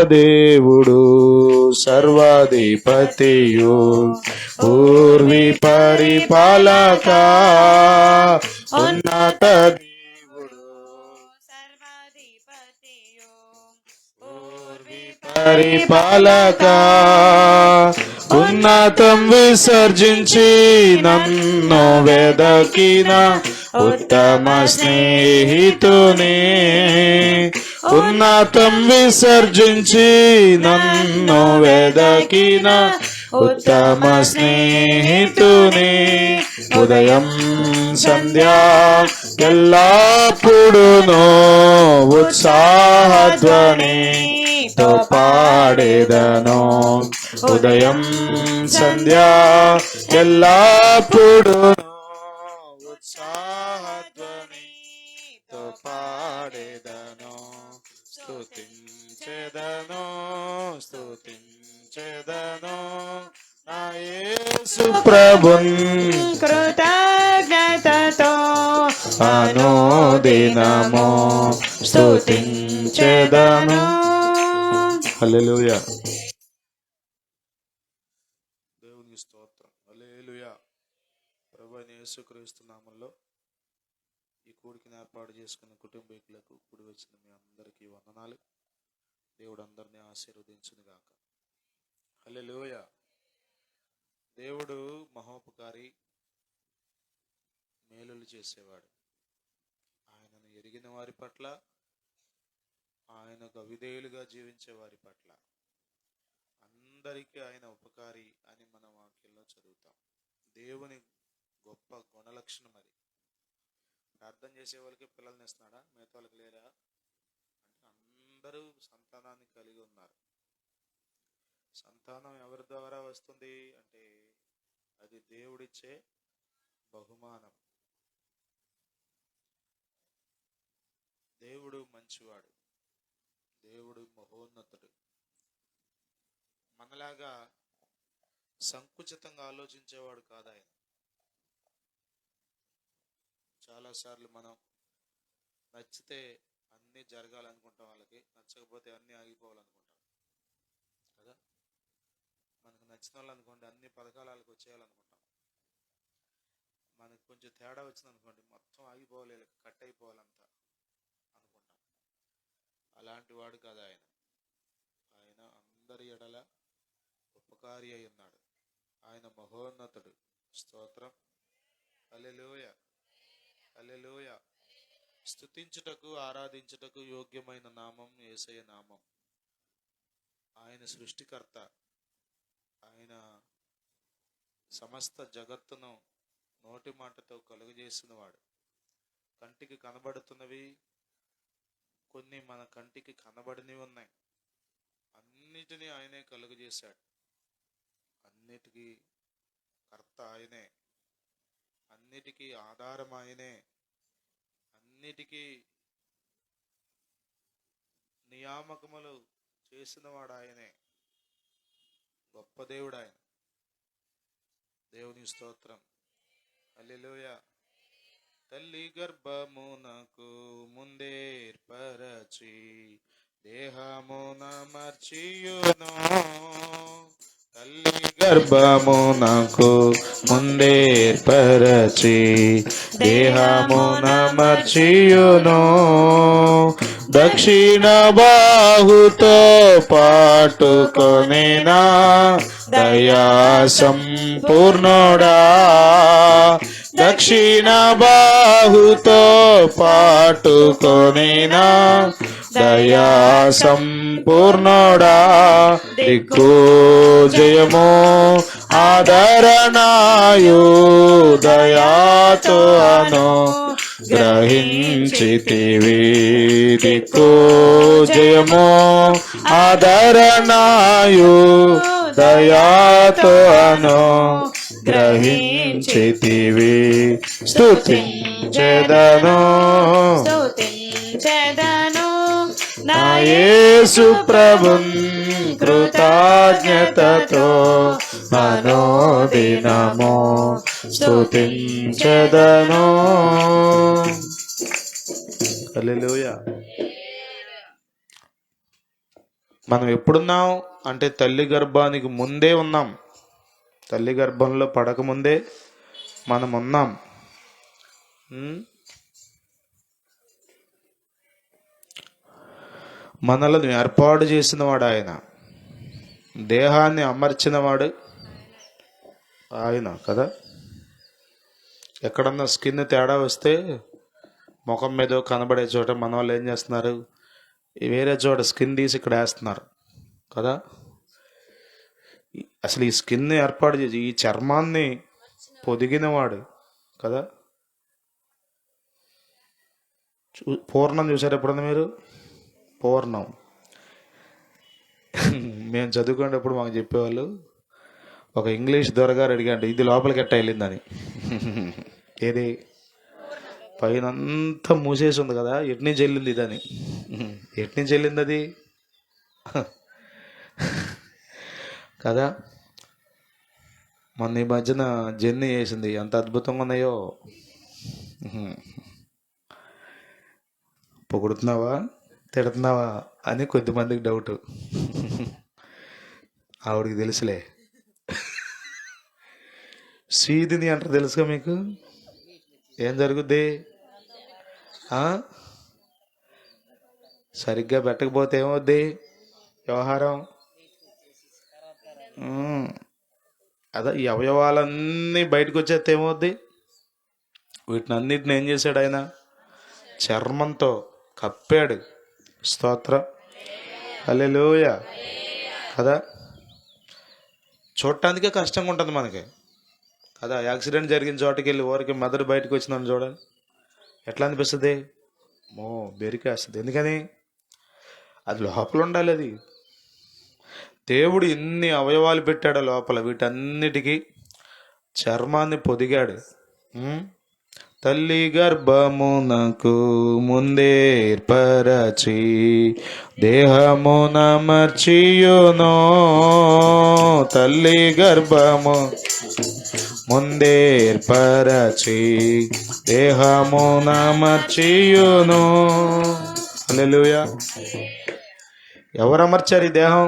దేవుడు సర్వాధిపతియు పూర్వి పరిపాలక ఉన్నత దేవుడు సర్వాధిపతియు పూర్వి పరిపాలక ఉన్నతం విసర్జించి నన్ను వెదకిన ఉత్తమ స్నేహితునే ఉన్నతం విసర్జించి నన్ను వెదకిన ఉత్తమ స్నేహితునే ఉదయం సంధ్యా ఎల్లప్పుడును ఉత్సాహధ్వనితో పాడేదను ఉదయం సంధ్యా ఎల్లప్పుడును ఉత్సాహధ్వనితో పాడేదను స్తుతించెదను స్తుతించెదను నా యేసు ప్రభున్ కృతజ్ఞతతో అనుదినము స్తుతించెదను. హల్లెలూయా. దేవునికి స్తోత్రం. హల్లెలూయా. ప్రభువైన యేసుక్రీస్తు నామములో ఈ కూడికను ఏర్పాటు చేసుకున్న కుటుంబీకులకు కూడి వచ్చిన మీ అందరికీ వందనాలు. దేవుడు అందరినీ ఆశీర్వదించును గాక. హల్లెలూయా. దేవుడు మహోపకారి, మేలులు చేసేవాడు. ఆయనను ఎరిగిన వారి పట్ల, ఆయనకు అవిధేయులుగా జీవించే వారి పట్ల అందరికీ ఆయన ఉపకారి అని మన వాక్యంలో చదువుతాం. దేవుని గొప్ప గుణలక్షణం అది. ప్రార్థన చేసే వాళ్ళకి పిల్లల్ని ఇస్తున్నాడా? మిగతా వాళ్ళకి లేరా అంటే అందరూ సంతానాన్ని కలిగి ఉన్నారు. సంతానం ఎవరి ద్వారా వస్తుంది అంటే అది దేవుడిచ్చే బహుమానం. దేవుడు మంచివాడు, దేవుడు మహోన్నతుడు. మనలాగా సంకుచితంగా ఆలోచించేవాడు కాదు ఆయన. చాలాసార్లు మనం నచ్చితే అన్నీ జరగాలనుకుంటాం, వాళ్ళకి నచ్చకపోతే అన్నీ ఆగిపోవాలనుకుంటాం కదా. మనకు నచ్చిన వాళ్ళు అనుకోండి అన్ని పథకాలు వాళ్ళకి వచ్చేయాలనుకుంటాం. మనకు కొంచెం తేడా వచ్చిందనుకోండి మొత్తం ఆగిపోవాలి, కట్ అయిపోవాలంతా అనుకుంటాం. అలాంటి వాడు కాదు ఆయన. ఆయన అందరి ఎడల ఉపకారి అయి ఉన్నాడు. ఆయన మహోన్నతుడు. స్తోత్రం. హల్లెలూయా. హల్లెలూయా. స్తుతించుటకు ఆరాధించుటకు యోగ్యమైన నామం యేసయ్య నామం. ఆయన సృష్టికర్త. ఆయన సమస్త జగత్తును నోటి మాటతో కలుగజేసిన వాడు. కంటికి కనబడుతున్నవి కొన్ని మన కంటికి కనబడినవి ఉన్నాయి. అన్నిటినీ ఆయనే కలుగజేశాడు. అన్నిటికీ కర్త ఆయనే, అన్నిటికీ ఆధారం ఆయనే, అన్నిటికీ నియామకములు చేసినవాడు ఆయనే. గొప్ప దేవుడు ఆయన. దేవుని స్తోత్రం. హల్లెలూయా. తల్లి గర్భమునకు ముందేర్పరచి దేహమున మర్చియును. తల్లి గర్భమునకు ముందేర్పరచి దేహమున మర్చియును. దక్షిణ బాహుతో పాటుకొనినా దయా సంపూర్ణుడా. దక్షిణ బాహుతో పాటుకొనినా దయా సంపూర్ణుడా. దిక్కు జయము ఆదరణాయు దయాతో అను గ్రహించితివి. దిక్కు జయము ఆదరణాయు దయాతో అను గ్రహించితివి. స్తుతించెదను స్తుతించెదను నా యేసు ప్రభున్ కృతజ్ఞతతో అనుదినము స్తుతించెదను. హల్లెలూయా. మనం ఎప్పుడున్నాం అంటే తల్లి గర్భానికి ముందే ఉన్నాం. తల్లి గర్భంలో పడకముందే మనం ఉన్నాం. మనలను ఏర్పాటు చేసినవాడు ఆయన, దేహాన్ని అమర్చినవాడు ఆయన కదా. ఎక్కడన్నా స్కిన్ తేడా వస్తే ముఖం మీద కనబడే చోట మన వాళ్ళు ఏం చేస్తున్నారు, వేరే చోట స్కిన్ తీసి ఇక్కడ వేస్తున్నారు కదా. అసలు ఈ స్కిన్ ఏర్పాటు చేసి ఈ చర్మాన్ని పొదిగినవాడు కదా. పూర్ణం చూసారు ఎప్పుడన్నా మీరు? పూర్ణం మేము చదువుకునేటప్పుడు మాకు చెప్పేవాళ్ళు, ఒక ఇంగ్లీష్ దొరగారు అడిగాడు ఇది లోపలికి ఎట్ట వెళ్ళిందని. ఏది పైన అంతా మూసేసి ఉంది కదా, ఎట్నుంచి వెళ్ళింది ఇదని. ఎట్నుంచి వెళ్ళింది అది కదా. మొన్న ఈ మధ్యన జర్నీ చేసింది, ఎంత అద్భుతంగా ఉన్నాయో. పొగుడుతున్నావా తిడుతున్నావా అని కొద్దిమందికి డౌట్. ఆవిడికి తెలుసులే. సీదిని అంటారు తెలుసుగా మీకు. ఏం జరుగుద్ది? సరిగ్గా పెట్టకపోతే ఏమవుద్ది వ్యవహారం? అదే ఈ అవయవాలన్నీ బయటకు వచ్చేస్తే ఏమవుద్ది? వీటిని అన్నిటిని ఏం చేశాడు ఆయన? చర్మంతో కప్పాడు. స్తోత్రం, హల్లెలూయా కదా. చూడటానికే కష్టంగా ఉంటుంది మనకి కదా. యాక్సిడెంట్ జరిగిన చోటకి వెళ్ళి ఊరికి మెదడు బయటకు వచ్చిందని చూడండి, ఎట్లా అనిపిస్తుంది? బెరికేస్తుంది. ఎందుకని? అది లోపల ఉండాలి. అది దేవుడు ఎన్ని అవయవాలు పెట్టాడో లోపల, వీటన్నిటికీ చర్మాన్ని పొదిగాడు. తల్లి గర్భమునకు ముందేర్పరచి దేహమున మర్చియునో. తల్లి గర్భము ముందేర్పరచి దేహమున మర్చియునో. హల్లెలూయా. ఎవరు అమర్చారు ఈ దేహం?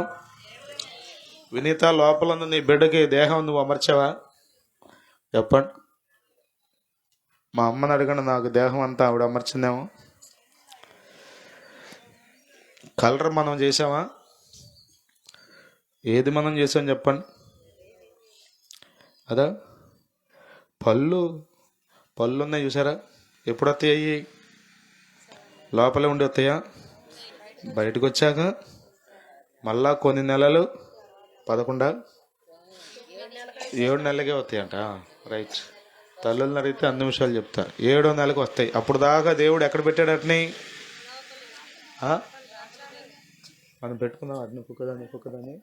వినీత, లోపల ఉన్న నీ బిడ్డకి దేహం నువ్వు అమర్చావా? చెప్పండి. మా అమ్మని అడగండి, నాకు దేహం అంతా ఆవిడ అమర్చిందేమో. కలర్ మనం చేసామా? ఏది మనం చేసాం చెప్పండి? అదా పళ్ళు ఉన్నాయి చూసారా? ఎప్పుడు వస్తాయి? లోపలే ఉండి వస్తాయా? బయటకు వచ్చాక మళ్ళా కొన్ని నెలలు 7 నెలలకే వస్తాయంట. రైట్. తల్లులను అడిగితే అన్ని విషయాలు చెప్తా. 7వ నెలకు వస్తాయి. అప్పుడు దాకా దేవుడు ఎక్కడ పెట్టాడు అట్ని? మనం పెట్టుకున్నాం అడ్ని కుక్కదని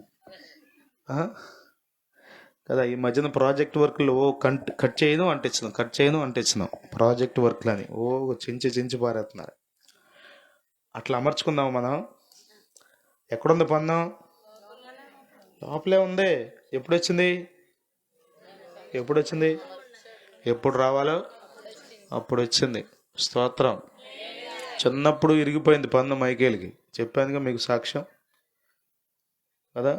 కదా. ఈ మధ్యన ప్రాజెక్ట్ వర్క్లు కట్ చేయను అంటించినాం ప్రాజెక్ట్ వర్క్లని చించి పారేస్తున్నారు. అట్లా అమర్చుకుందాం మనం. ఎక్కడుంది పన్నం? లోపలే ఉంది. ఎప్పుడు వచ్చింది? ఎప్పుడు రావాలో అప్పుడు వచ్చింది. స్తోత్రం. చిన్నప్పుడు ఇరిగిపోయింది పన్ను మైకేల్కి, చెప్పానుగా మీకు సాక్ష్యం కదా.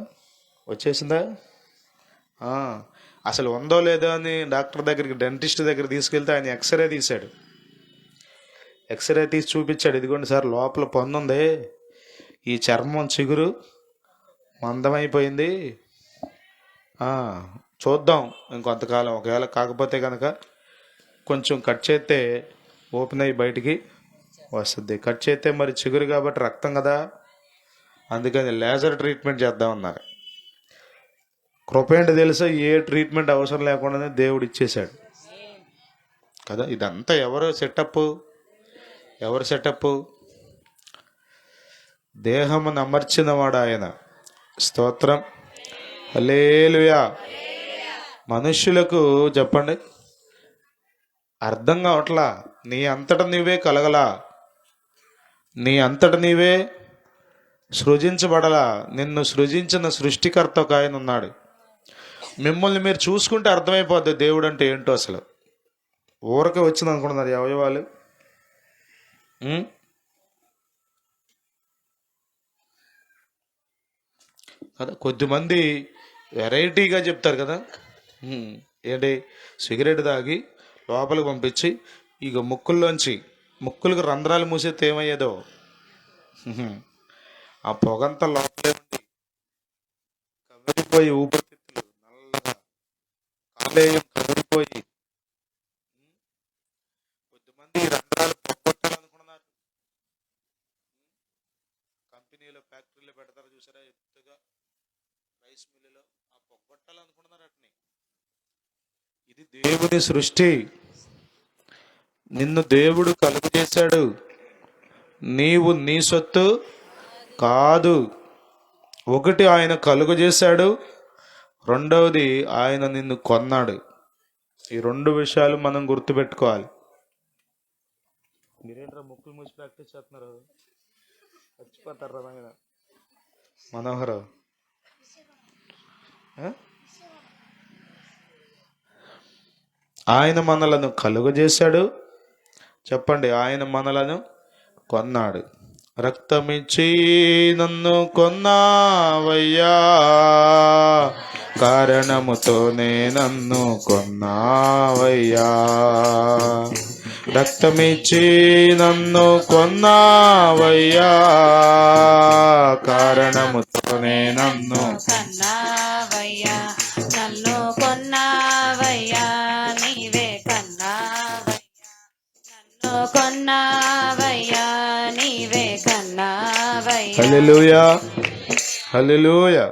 వచ్చేసిందా? అసలు ఉందో లేదో అని డాక్టర్ దగ్గరికి, డెంటిస్ట్ దగ్గర తీసుకెళ్తే ఆయన ఎక్స్రే తీశాడు. ఎక్స్రే తీసి చూపించాడు, ఇదిగోండి సార్ లోపల పన్ను ఉంది, ఈ చర్మం చిగురు మందమైపోయింది, చూద్దాం ఇంకొంతకాలం, ఒకవేళ కాకపోతే కనుక కొంచెం కట్ చేస్తే ఓపెన్ అయ్యి బయటికి వస్తుంది. కట్ చేస్తే మరి చిగురు కాబట్టి రక్తం కదా, అందుకని లేజర్ ట్రీట్మెంట్ చేద్దామన్నారు. కృపేంటి తెలుసా? ఏ ట్రీట్మెంట్ అవసరం లేకుండానే దేవుడు ఇచ్చేశాడు కదా. ఇదంతా ఎవరు సెటప్? దేహమును అమర్చినవాడు ఆయన. స్తోత్రం, హల్లెలూయా. మనుష్యులకు చెప్పండి అర్థం కావట్లా. నీ అంతట నీవే కలగలా, నీ అంతట నీవే సృజించబడలా. నిన్ను సృజించిన సృష్టికర్త ఒక ఆయన ఉన్నాడు. మిమ్మల్ని మీరు చూసుకుంటే అర్థమైపోద్ది దేవుడు అంటే ఏంటో. అసలు ఊరకే వచ్చింది అనుకుంటున్నారు ఈ అవయవాలు. కదా. కొద్దిమంది వెరైటీగా చెప్తారు కదా. ఏంటి, సిగరెట్ తాగి లోపలికి పంపించి ఇక ముక్కులకు రంధ్రాలు మూసేస్తే ఏమయ్యేదో, ఆ పొగంతా లోపలే ఉండి కమిలిపోయి ఊపిరితిత్తులు నల్లగా కాలేయం కమిలిపోయి కొద్దిమంది ఈ రంధ్రాలు పొగొట్టాలనుకున్నారు. కంపెనీలో ఫ్యాక్టరీలో పెడతారు చూసారా, ఎత్తుగా రైస్ మిల్లులో ఆ పొగొట్టాలనుకున్నారు అట్ని. ఇది దేవుని సృష్టి. నిన్ను దేవుడు కలుగు చేశాడు, నీవు నీ సొత్తు కాదు. ఒకటి, ఆయన కలుగు చేశాడు, రెండవది ఆయన నిన్ను కొన్నాడు. ఈ రెండు విషయాలు మనం గుర్తుపెట్టుకోవాలి. మీరేంట్రా ముక్కులు మూసి ప్రాక్టీస్ చేస్తున్నారు, చచ్చిపోతారా ఆయన మనోహర్. ఆయన మనలను కలుగజేశాడు, చెప్పండి, ఆయన మనలను కొన్నాడు. రక్తమిచ్చి నన్ను కొన్నావయ్యా, కారణముతోనే నన్ను కొన్నావయ్యా. రక్తమిచ్చి నన్ను కొన్నావయ్యా, కారణముతోనే నన్ను కన్నావయ్యా, నన్ను కొన్నావయ్యా, నీవే కన్నావయ్యా, నన్ను కొన్నావయ్యా, నీవే కన్నావయ్యా. హల్లెలూయా, హల్లెలూయా.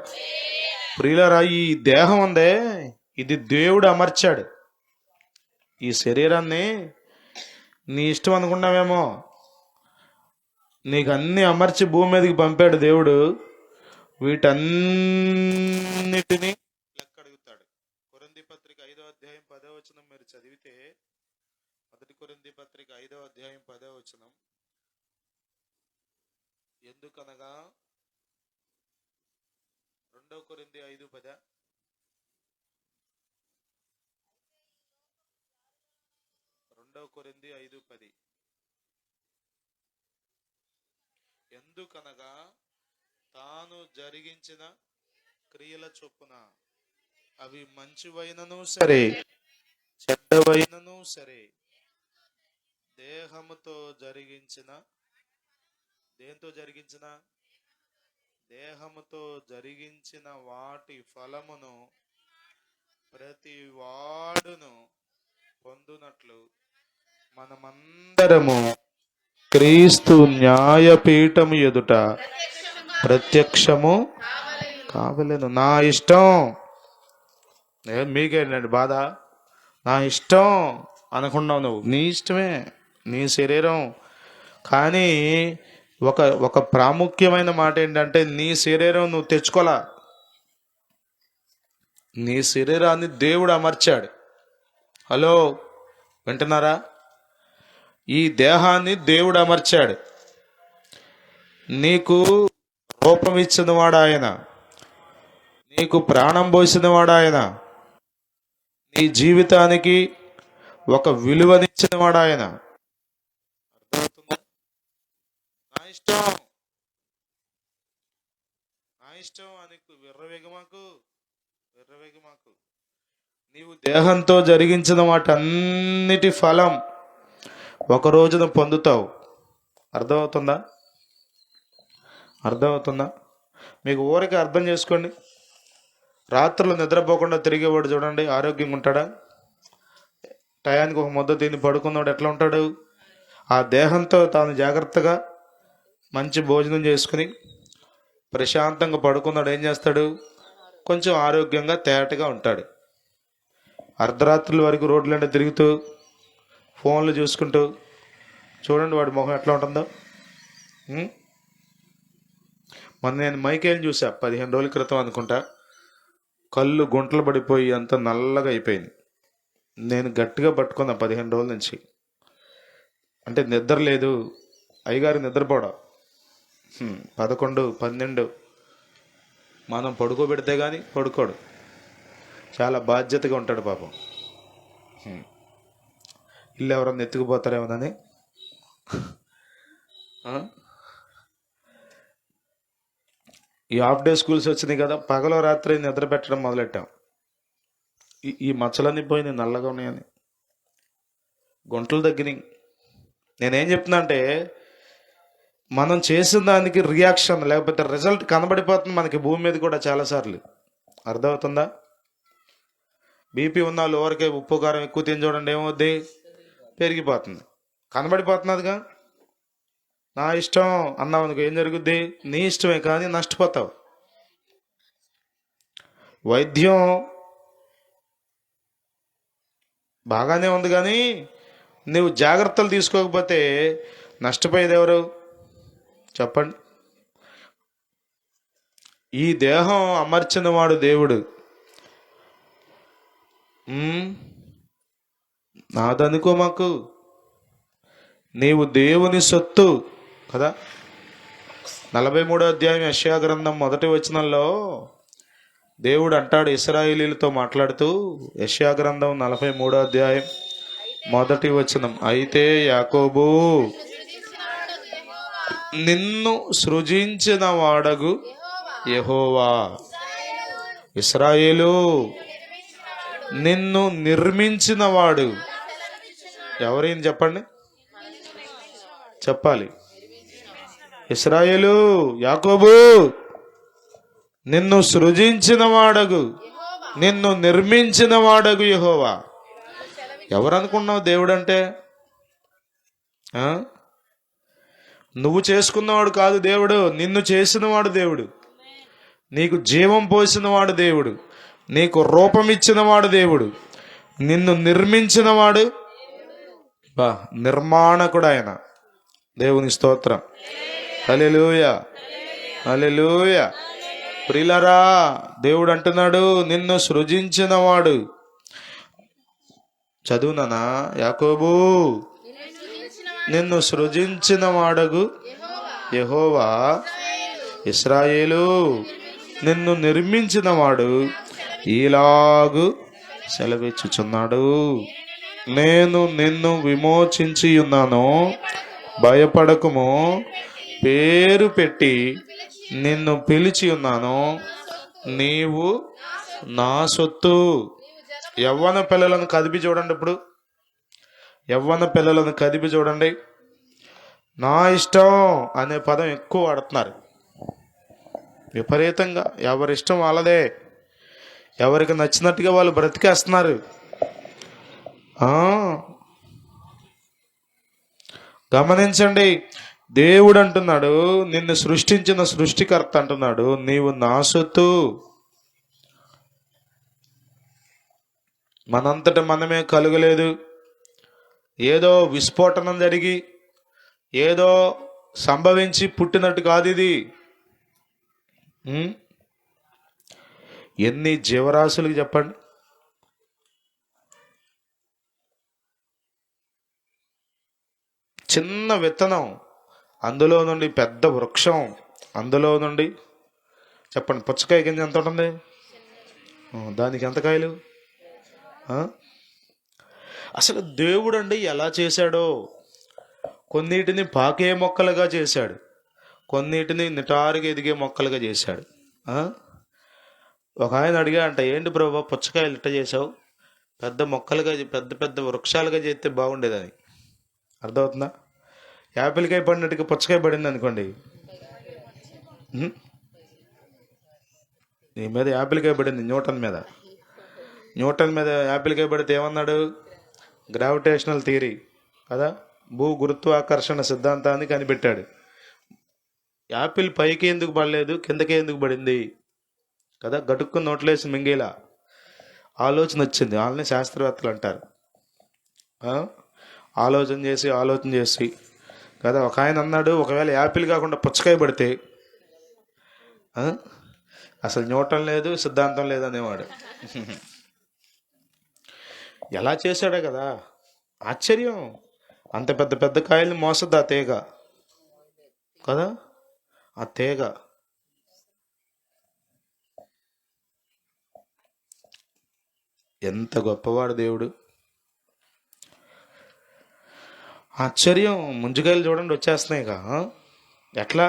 ప్రియులారా, ఈ దేహం ఉందే, ఇది దేవుడు అమర్చాడు. ఈ శరీరాన్ని నీ ఇష్టం అనుకున్నావేమో, నీకు అన్ని అమర్చి భూమి మీదకి పంపాడు దేవుడు. వీటన్నిటినీ లెక్క అడుగుతాడు. కొరింథీ పత్రిక 5వ అధ్యాయం 10వ వచనం మీరు చదివితే, 1 కొరింథీ పత్రిక 5వ అధ్యాయం 10వ వచనం, ఎందుకనగా 2 కొరింథీ 5:10, కొరింథీ 5:10, ఎందుకనగా తాను జరిగించిన క్రియల చొప్పున అవి మంచివైనను సరే చెడ్డవైనను సరే దేహముతో జరిగించిన, దేంతో జరిగించిన, దేహముతో జరిగించిన వాటి ఫలమును ప్రతి వాడును పొందునట్లు మనమందరము క్రీస్తు న్యాయపీఠము ఎదుట ప్రత్యక్షము కావలేను. నా ఇష్టం, మీకేంటండి బాధ? నా ఇష్టం అనుకున్నావు నువ్వు, నీ ఇష్టమే, నీ శరీరం. కానీ ఒక ప్రాముఖ్యమైన మాట ఏంటంటే, నీ శరీరం నువ్వు తెచ్చుకోలా, నీ శరీరాన్ని దేవుడు అమర్చాడు. హలో, వింటున్నారా? ఈ దేహాన్ని దేవుడు అమర్చాడు. నీకు రూపం ఇచ్చినవాడు ఆయన, నీకు ప్రాణం పోసినవాడు ఆయన, నీ జీవితానికి ఒక విలువనిచ్చినవాడు ఆయన. అర్థమవుతుందా? నా ఇష్టం, నా ఇష్టం అని విర్రవేగమాకు. నీవు దేహంతో జరిగించిన వాటన్నిటి ఫలం ఒక రోజున పొందుతావు. అర్థమవుతుందా? మీకు ఊరికే అర్థం చేసుకోండి. రాత్రులు నిద్రపోకుండా తిరిగేవాడు చూడండి, ఆరోగ్యంగా ఉంటాడా? టయానికి ఒక ముద్ద తిని పడుకున్నవాడు ఎట్లా ఉంటాడు? ఆ దేహంతో తాను జాగ్రత్తగా మంచి భోజనం చేసుకుని ప్రశాంతంగా పడుకున్నాడు ఏం చేస్తాడు? కొంచెం ఆరోగ్యంగా తేటగా ఉంటాడు. అర్ధరాత్రుల వరకు రోడ్లంటే తిరుగుతూ ఫోన్లు చూసుకుంటూ చూడండి వాడి ముఖం ఎట్లా ఉంటుందో. నేను మైకేల్ని చూసా 15 రోజుల క్రితం అనుకుంటా. కళ్ళు గుంటలు పడిపోయి అంత నల్లగా అయిపోయింది. నేను గట్టిగా పట్టుకున్నా 15 రోజుల నుంచి. అంటే నిద్ర లేదు, అయ్యగారు నిద్రపోవడం 11, 12 మనం పడుకోబెడితే కానీ పడుకోడు. చాలా బాధ్యతగా ఉంటాడు పాపం. ఇల్లు ఎవరన్నా ఎత్తుకుపోతారేమోనని. ఈ హాఫ్ డే స్కూల్స్ వచ్చినాయి కదా, పగలో రాత్రి నిద్ర పెట్టడం మొదలెట్టాం. ఈ మచ్చలన్నీ పోయినాయి, నల్లగా ఉన్నాయని, గుంటలు తగ్గినాయి. నేనేం చెప్తున్నా అంటే, మనం చేసిన దానికి రియాక్షన్ లేకపోతే రిజల్ట్ కనబడిపోతుంది మనకి భూమి మీద కూడా చాలాసార్లు. అర్థమవుతుందా? బీపీ ఉన్న వాళ్ళు ఎవరికే ఉప్పు కారం ఎక్కువ తిని చూడండి, ఏమవుద్ది? పెరిగిపోతుంది. కనబడిపోతున్నదిగా. నా ఇష్టం అన్నావు అనుకో, ఏం జరుగుద్ది? నీ ఇష్టమే కానీ నష్టపోతావు. వైద్యం బాగానే ఉంది కానీ నువ్వు జాగ్రత్తలు తీసుకోకపోతే నష్టపోయేది ఎవరు చెప్పండి? ఈ దేహం అమర్చిన వాడు దేవుడు. నాదనుకో మాకు, నీవు దేవుని సొత్తు కదా. 43వ అధ్యాయం యెషయా గ్రంథం 1వ వచనంలో దేవుడు అంటాడు ఇశ్రాయేలీలతో మాట్లాడుతూ, యెషయా గ్రంథం 43వ అధ్యాయం 1వ వచనం, అయితే యాకోబు నిన్ను సృజించిన వాడగు యెహోవా, ఇశ్రాయేలు నిన్ను నిర్మించిన వాడు. ఎవరైనా చెప్పండి, చెప్పాలి. ఇశ్రాయేలు, యాకోబు నిన్ను సృజించిన వాడగు, నిన్ను నిర్మించిన వాడగు యెహోవా. ఎవరనుకున్నావు దేవుడు అంటే? నువ్వు చేసుకున్నవాడు కాదు దేవుడు, నిన్ను చేసినవాడు దేవుడు. నీకు జీవం పోసినవాడు దేవుడు, నీకు రూపం ఇచ్చినవాడు దేవుడు, నిన్ను నిర్మించినవాడు నిర్మాణకుడు ఆయన. దేవుని స్తోత్రం. హల్లెలూయా, హల్లెలూయా. ప్రియులారా, దేవుడు అంటున్నాడు నిన్ను సృజించినవాడు. చదువునా? యాకోబు నిన్ను సృజించిన వాడగు యెహోవా, ఇశ్రాయేలు నిన్ను నిర్మించిన వాడు ఈలాగు సెలవిచ్చుచున్నాడు, నేను నిన్ను విమోచించి ఉన్నాను, భయపడకుము, పేరు పెట్టి నిన్ను పిలిచి ఉన్నాను, నీవు నా సొత్తు. యవ్వన పిల్లలను కదిపి చూడండి. ఇప్పుడు యవ్వన పిల్లలను కదిపి చూడండి. నా ఇష్టం అనే పదం ఎక్కువ వాడుతున్నారు విపరీతంగా. ఎవరిష్టం వాళ్ళదే, ఎవరికి నచ్చినట్టుగా వాళ్ళు బ్రతికేస్తున్నారు. గమనించండి, దేవుడు అంటున్నాడు, నిన్ను సృష్టించిన సృష్టికర్త అంటున్నాడు, నీవు నా సొత్తు. మనంతట మనమే కలుగలేదు. ఏదో విస్ఫోటనం జరిగి ఏదో సంభవించి పుట్టినట్టు కాదు ఇది. ఎన్ని జీవరాశులకు చెప్పండి. చిన్న విత్తనం, అందులో నుండి పెద్ద వృక్షం, అందులో నుండి చెప్పండి, పుచ్చకాయ గింజ ఎంత ఉంటుంది? దానికి ఎంత కాయలు? అసలు దేవుడు అండి ఎలా చేశాడో, కొన్నిటిని పాకే మొక్కలుగా చేశాడు, కొన్నిటిని నిటారుగా ఎదిగే మొక్కలుగా చేశాడు. ఒక ఆయన అడిగా అంట, ఏంటి ప్రభు పుచ్చకాయలు ఇట్ట చేసావు, పెద్ద మొక్కలుగా పెద్ద పెద్ద వృక్షాలుగా చేస్తే బాగుండేదని. అర్థమవుతుందా? యాపిల్కాయ పడినట్టుగా పుచ్చకాయ పడింది అనుకోండి, నీ మీద యాపిల్కాయ పడింది, న్యూటన్ మీద యాపిల్కాయ పడితే ఏమన్నాడు? గ్రావిటేషనల్ థియరీ కదా, భూ గురుత్వాకర్షణ సిద్ధాంతాన్ని కనిపెట్టాడు. యాపిల్ పైకి ఎందుకు పడలేదు, కిందకే ఎందుకు పడింది కదా, గటుక్కు నోట్లేసి మింగేలా ఆలోచన వచ్చింది. వాళ్ళని శాస్త్రవేత్తలు అంటారు. ఆలోచన చేసి కదా, ఒక ఆయన అన్నాడు, ఒకవేళ యాపిల్ కాకుండా పుచ్చకాయ పడితే అసలు న్యూటన్ లేదు, సిద్ధాంతం లేదు అనేవాడు. ఎలా చేశాడే కదా, ఆశ్చర్యం. అంత పెద్ద పెద్ద కాయల్ని మోసద్దు ఆ తీగ కదా, ఆ తీగ. ఎంత గొప్పవాడు దేవుడు. ఆశ్చర్యం. ముంజుకాయలు చూడండి వచ్చేస్తున్నాయిగా, ఎట్లా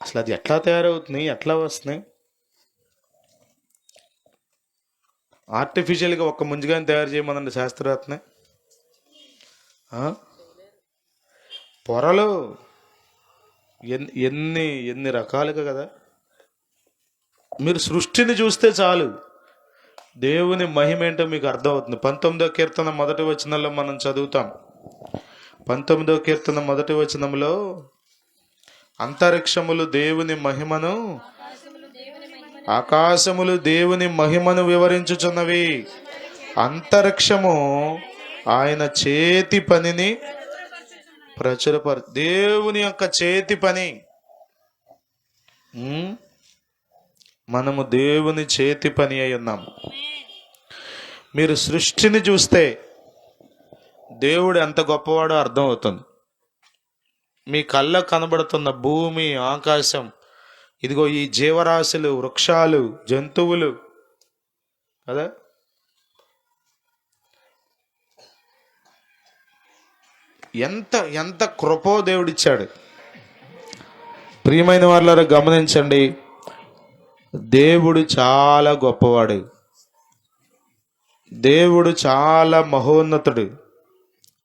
అసలు అది ఎట్లా తయారవుతున్నాయి, ఎట్లా వస్తున్నాయి? ఆర్టిఫిషియల్గా ఒక్క ముంజిగాని తయారు చేయమనండి శాస్త్రవేత్తని. పొరలు ఎన్ని ఎన్ని రకాలుగా కదా. మీరు సృష్టిని చూస్తే చాలు దేవుని మహిమ ఏంటో మీకు అర్థమవుతుంది. 19వ కీర్తన 1వ వచనంలో మనం చదువుతాం. 19వ కీర్తన 1వ వచనంలో అంతరిక్షములు దేవుని మహిమను, ఆకాశములు దేవుని మహిమను వివరించుచున్నవి. అంతరిక్షము ఆయన చేతి పనిని దేవుని యొక్క చేతి పని. మనము దేవుని చేతి పని అయి ఉన్నాము. మీరు సృష్టిని చూస్తే దేవుడు ఎంత గొప్పవాడో అర్థమవుతుంది. మీ కళ్ళకు కనబడుతున్న భూమి, ఆకాశం, ఇదిగో ఈ జీవరాశులు, వృక్షాలు, జంతువులు కదా, ఎంత ఎంత కృపో దేవుడిచ్చాడు. ప్రియమైన వాళ్ళారా గమనించండి, దేవుడు చాలా గొప్పవాడు. దేవుడు చాలా మహోన్నతుడు.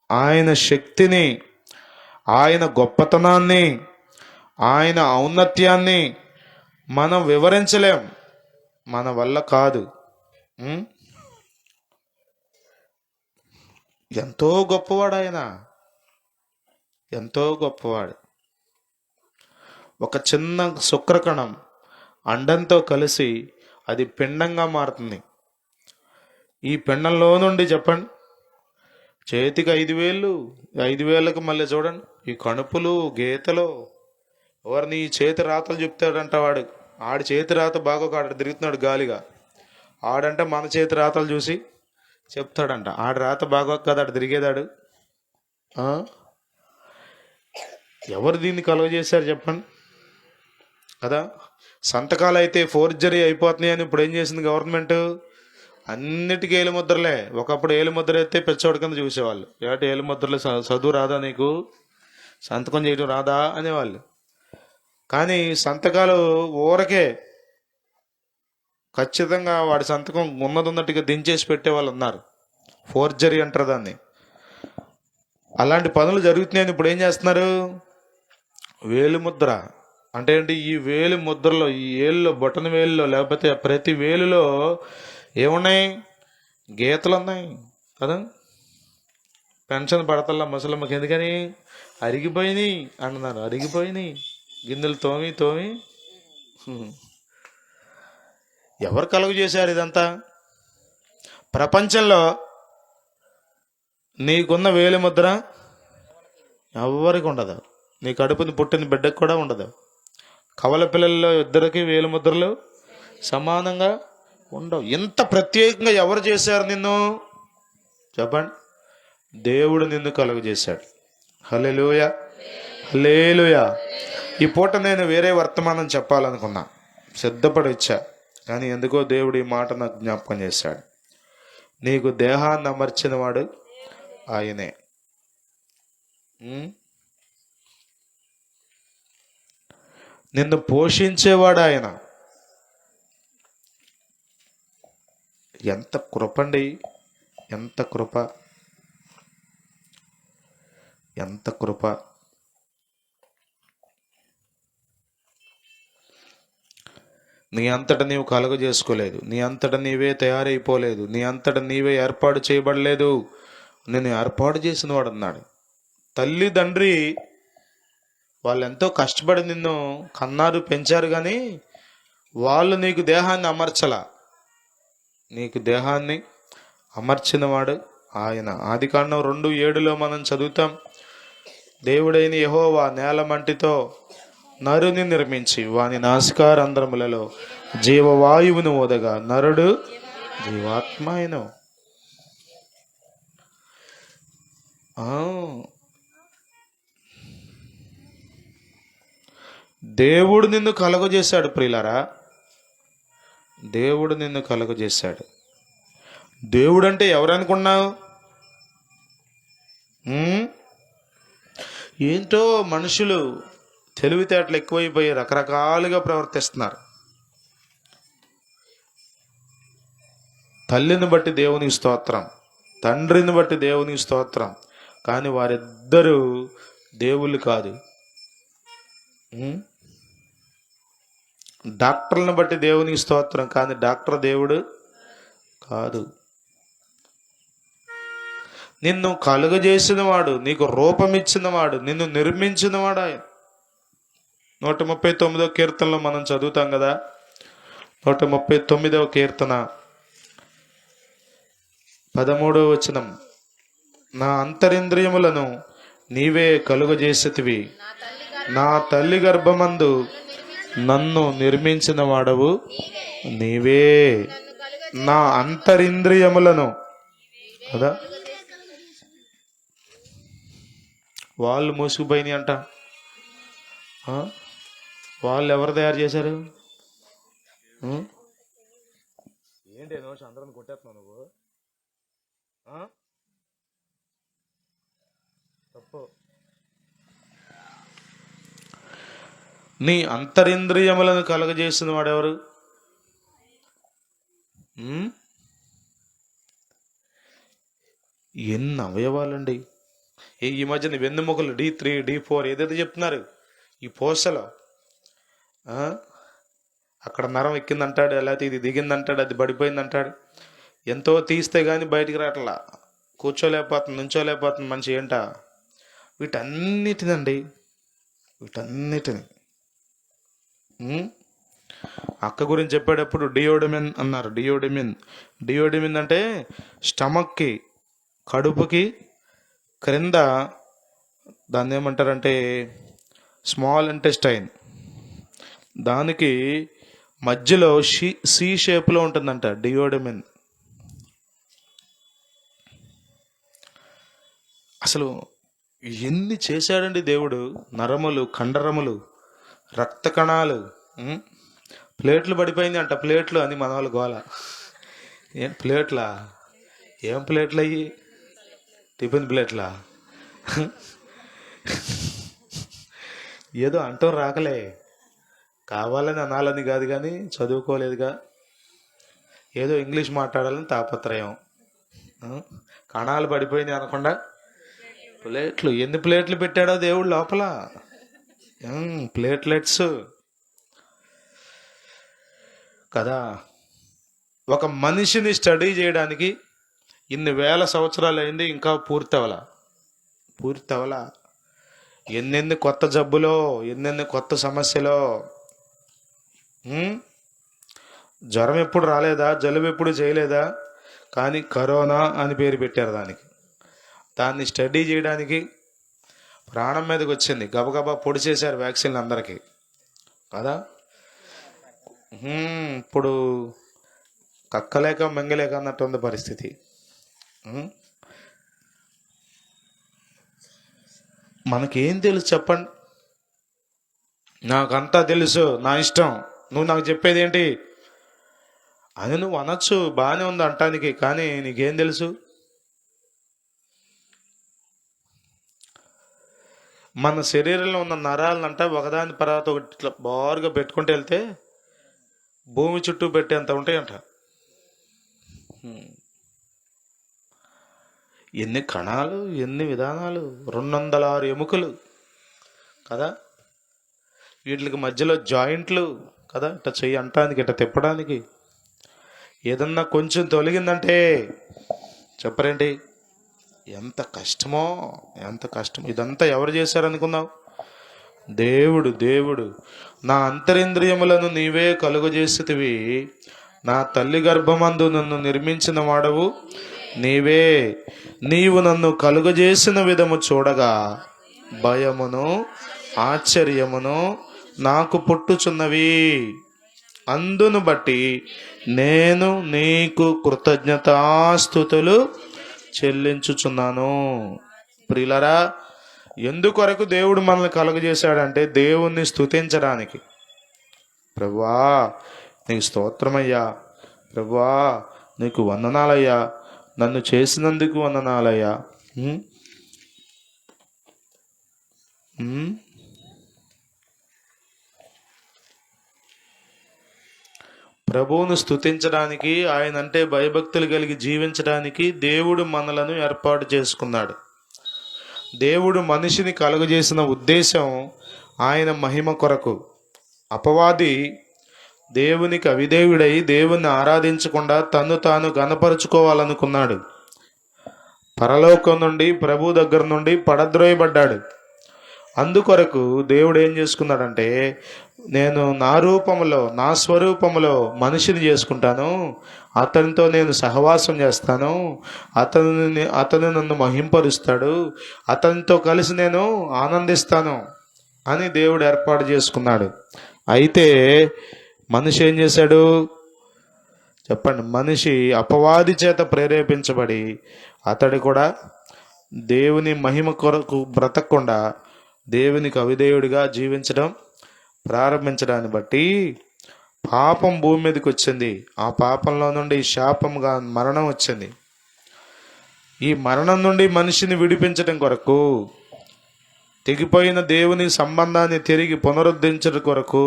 ఆయన శక్తిని, ఆయన గొప్పతనాన్ని, ఆయన ఔన్నత్యాన్ని మనం వివరించలేం, మన వల్ల కాదు. ఎంతో గొప్పవాడు ఆయన, ఎంతో గొప్పవాడు. ఒక చిన్న శుక్రకణం అండంతో కలిసి అది పిండంగా మారుతుంది. ఈ పిండంలో నుండి చెప్పండి, చేతికి 5 వేళ్ళు, 5 వేళ్ళకి మళ్ళీ చూడండి ఈ కణుపులు, గీతలు. ఎవరిని ఈ చేతి రాతలు చెప్తాడంట వాడు. ఆడి చేతి రాత బాగా ఆడ తిరుగుతున్నాడు గాలిగా. ఆడంటే మన చేతి రాతలు చూసి చెప్తాడంట. ఆడి రాత బాగా కదా ఆడు తిరిగేదాడు. ఎవరు దీన్ని కలుగజేశారు చెప్పండి కదా. సంతకాలు అయితే ఫోర్జరీ అయిపోతున్నాయి అని ఇప్పుడు ఏం చేసింది గవర్నమెంట్? అన్నిటికీ ఏలుముద్రలే. ఒకప్పుడు ఏలుముద్ర అయితే పెచ్చోడి కింద చూసేవాళ్ళు. ఏమిటి ఏలుముద్రలు, చదువు రాదా నీకు, సంతకం చేయడం రాదా అనేవాళ్ళు. కానీ సంతకాలు ఊరకే ఖచ్చితంగా వాడి సంతకం ఉన్నట్టుగా దించేసి పెట్టేవాళ్ళు ఉన్నారు. ఫోర్జరీ అంటారు దాన్ని. అలాంటి పనులు జరుగుతున్నాయని ఇప్పుడు ఏం చేస్తున్నారు? వేలుముద్ర అంటే ఏంటి? ఈ వేలు ముద్రలో, ఈ ఏళ్ళలో, బొటన వేలులో, లేకపోతే ప్రతి వేలులో ఏమున్నాయి? గీతలు ఉన్నాయి కదా. పెన్షన్ పడతల్లా ముసలమ్మకి ఎందుకని? అరిగిపోయినాయి అంటున్నారు. అరిగిపోయినాయి గిన్నెలు తోమి తోమి. ఎవరు కలుగు చేశారు ఇదంతా? ప్రపంచంలో నీకున్న వేలి ముద్ర ఎవరికి ఉండదు. నీ కడుపుని పుట్టిన బిడ్డకు కూడా ఉండదు. కవల పిల్లల్లో ఇద్దరికి వేలి ముద్రలు సమానంగా ఉండవు. ఇంత ప్రత్యేకంగా ఎవరు చేశారు నిన్ను చెప్పండి? దేవుడు నిన్ను కలుగు చేశాడు. హల్లెలూయా, హల్లెలూయా. ఈ పూట నేను వేరే వర్తమానం చెప్పాలనుకున్నా, సిద్ధపడి ఇచ్చా. కానీ ఎందుకో దేవుడు ఈ మాట నాకు జ్ఞాపకం చేశాడు. నీకు దేహాన్ని అమర్చిన వాడు ఆయనే. నిన్ను పోషించేవాడు ఆయన. ఎంత కృపండి, ఎంత కృప, ఎంత కృప. నీ అంతట నీవు కలుగ చేసుకోలేదు, నీ అంతట నీవే తయారైపోలేదు, నీ అంతట నీవే ఏర్పాటు చేయబడలేదు. నేను ఏర్పాటు చేసిన వాడు అన్నాడు. తల్లి తండ్రి వాళ్ళు ఎంతో కష్టపడి నిన్ను కన్నారు, పెంచారు, కానీ వాళ్ళు నీకు దేహాన్ని అమర్చలా. నీకు దేహాన్ని అమర్చినవాడు ఆయన. ఆదికాండం 2:7 మనం చదువుతాం. దేవుడైన యెహోవా నేల మంటితో నరుని నిర్మించి వాని నాసికారంధ్రములలో జీవవాయువును ఓదగా నరుడు జీవాత్మ అయిను. దేవుడు నిన్ను కలుగజేశాడు ప్రియులారా. దేవుడు నిన్ను కలుగజేశాడు. దేవుడు అంటే ఎవరు అనుకున్నావు? ఏంటో మనుషులు తెలివితేటలు ఎక్కువైపోయి రకరకాలుగా ప్రవర్తిస్తున్నారు. తల్లిని బట్టి దేవునికి స్తోత్రం, తండ్రిని బట్టి దేవునికి స్తోత్రం, కానీ వారిద్దరూ దేవుళ్ళు కాదు. డాక్టర్లను బట్టి దేవునికి స్తోత్రం, కానీ డాక్టర్ దేవుడు కాదు. నిన్ను కలుగజేసిన వాడు, నీకు రూపం ఇచ్చిన వాడు, నిన్ను నిర్మించిన వాడు ఆయన. 139వ కీర్తనలో మనం చదువుతాం కదా, 139వ కీర్తన 13వ వచనం, నా అంతరింద్రియములను నీవే కలుగజేసితివి, నా తల్లి గర్భమందు నన్ను నిర్మించిన వాడవు నీవే. నా అంతరింద్రియములను కదా, వాళ్ళు మూసుకుపోయినాయి అంట. వాళ్ళు ఎవరు తయారు చేశారు? ఏంటి అందరం కొట్టేస్తున్నావు నువ్వు? తప్పు. నీ అంతరింద్రియములను కలుగజేసిన వాడెవరు? ఎన్ని అవయవాలండి! ఈ మధ్యన వెన్నుముకలు D3 D4 ఏదైతే చెప్తున్నారు ఈ పోసలో. అక్కడ నరం ఎక్కిందంటాడు, లేకపోతే ఇది దిగిందంటాడు, అది పడిపోయిందంటాడు. ఎంతో తీస్తే కానీ బయటికి రావట్లా, కూర్చోలేకపోతుంది, నుంచోలేకపోతుంది మనిషి. ఏంట వీటన్నిటినండి, వీటన్నిటిని. అక్క గురించి చెప్పేటప్పుడు డియోడమిన్ అన్నారు. డియోడమిన్ అంటే స్టమక్కి, కడుపుకి క్రింద దాన్ని ఏమంటారంటే స్మాల్ ఇంటెస్టైన్, దానికి మధ్యలో సి షేప్లో ఉంటుందంట డియోడమిన్. అసలు ఎన్ని చేశాడండి దేవుడు! నరములు, కండరములు, రక్త కణాలు, ప్లేట్లు పడిపోయింది అంట. ప్లేట్లు అని మన వాళ్ళు గోల. ఏం ప్లేట్లా? ఏం ప్లేట్లు అయ్యి? టిఫిన్ ప్లేట్లా? ఏదో అంటూ రాకలే, కావాలని అనాలని కాదు, కానీ చదువుకోలేదుగా, ఏదో ఇంగ్లీష్ మాట్లాడాలని తాపత్రయం. కణాలు పడిపోయింది అనకుండా ప్లేట్లు. ఎన్ని ప్లేట్లు పెట్టాడో దేవుడు లోపల, ప్లేట్లెట్స్ కదా. ఒక మనిషిని స్టడీ చేయడానికి ఇన్ని వేల సంవత్సరాలు అయింది, ఇంకా పూర్తి అవలా. ఎన్నెన్ని కొత్త జబ్బులో, ఎన్నెన్ని కొత్త సమస్యలో. జ్వరం ఎప్పుడు రాలేదా? జలుబు ఎప్పుడు చేయలేదా? కానీ కరోనా అని పేరు పెట్టారు దానికి. దాన్ని స్టడీ చేయడానికి ప్రాణం మీదకి వచ్చింది. గబగబా పొడి చేశారు వ్యాక్సిన్లు అందరికీ కదా. ఇప్పుడు కక్కలేక మెంగలేక అన్నట్టు ఉంది పరిస్థితి. మనకేం తెలుసు చెప్పండి? నాకంతా తెలుసు, నా ఇష్టం, నువ్వు నాకు చెప్పేది ఏంటి అని నువ్వు అనొచ్చు, బాగానే ఉంది అంటానికి, కానీ నీకేం తెలుసు? మన శరీరంలో ఉన్న నరాలనంట ఒకదాని తర్వాత ఒకటి ఇట్లా బారుగా పెట్టుకుంటూ వెళ్తే భూమి చుట్టూ పెట్టేంత ఉంటాయంట. ఎన్ని కణాలు, ఎన్ని విధానాలు! 206 ఎముకలు కదా, వీటికి మధ్యలో జాయింట్లు కదా, ఇట్లా చెయ్యి అంటానికి, ఇట్లా తిప్పడానికి. ఏదన్నా కొంచెం తొలగిందంటే చెప్పరేంటి ఎంత కష్టమో, ఎంత కష్టం. ఇదంతా ఎవరు చేశారనుకున్నావు? దేవుడు. నా అంతరింద్రియములను నీవే కలుగజేసితివి, నా తల్లి గర్భమందు నన్ను నిర్మించిన వాడవు నీవే. నీవు నన్ను కలుగజేసిన విధము చూడగా భయమును ఆశ్చర్యమును నాకు పుట్టుచున్నవి. అందును బట్టి నేను నీకు కృతజ్ఞతాస్తుతులు చెల్లించుచున్నాను. ప్రియులరా, ఎందుకొరకు దేవుడు మనల్ని కలుగజేశాడంటే దేవుణ్ణి స్తుతించడానికి. ప్రభువా నీకు స్తోత్రమయ్యా, ప్రభువా నీకు వందనాలయ్యా, నన్ను చేసినందుకు వందనాలయ్యా. ప్రభువును స్తుతించడానికి, ఆయన అంటే భయభక్తులు కలిగి జీవించడానికి దేవుడు మనలను ఏర్పాటు చేసుకున్నాడు. దేవుడు మనిషిని కలుగజేసిన ఉద్దేశం ఆయన మహిమ కొరకు. అపవాది దేవునికి అవిధేయుడై దేవుణ్ణి ఆరాధించకుండా తన్ను తాను గణపరుచుకోవాలనుకున్నాడు. పరలోకం నుండి, ప్రభు దగ్గర నుండి పడద్రోయబడ్డాడు. అందుకొరకు దేవుడు ఏం చేసుకున్నాడంటే, నేను నా రూపములో, నా స్వరూపములో మనిషిని చేసుకుంటాను, అతనితో నేను సహవాసం చేస్తాను, అతను నన్ను మహింపరుస్తాడు, అతనితో కలిసి నేను ఆనందిస్తాను అని దేవుడు ఏర్పాటు చేసుకున్నాడు. అయితే మనిషి ఏం చేశాడు చెప్పండి? మనిషి అపవాది చేత ప్రేరేపించబడి అతడు కూడా దేవుని మహిమ కొరకు బ్రతకకుండా దేవునికి అవిధేయుడిగా జీవించడం ప్రారంభించడాన్ని బట్టి పాపం భూమి మీదకి వచ్చింది. ఆ పాపంలో నుండి శాపంగా మరణం వచ్చింది. ఈ మరణం నుండి మనిషిని విడిపించడం కొరకు, తెగిపోయిన దేవుని సంబంధాన్ని తిరిగి పునరుద్ధరించడం కొరకు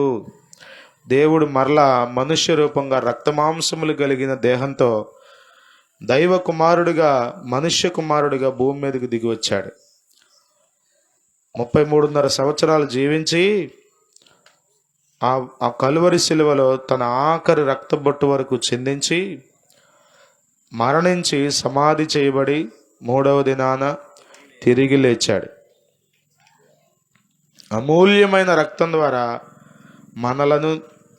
దేవుడు మరలా మనుష్య రూపంగా రక్తమాంసములు కలిగిన దేహంతో దైవ కుమారుడిగా, మనుష్య కుమారుడిగా భూమి మీదకి దిగి వచ్చాడు. 33.5 సంవత్సరాలు జీవించి ఆ కలువరి శిలువలో తన ఆఖరి రక్తబొట్టు వరకు చిందించి మరణించి సమాధి చేయబడి 3వ దినాన తిరిగి లేచాడు. అమూల్యమైన రక్తం ద్వారా మనలను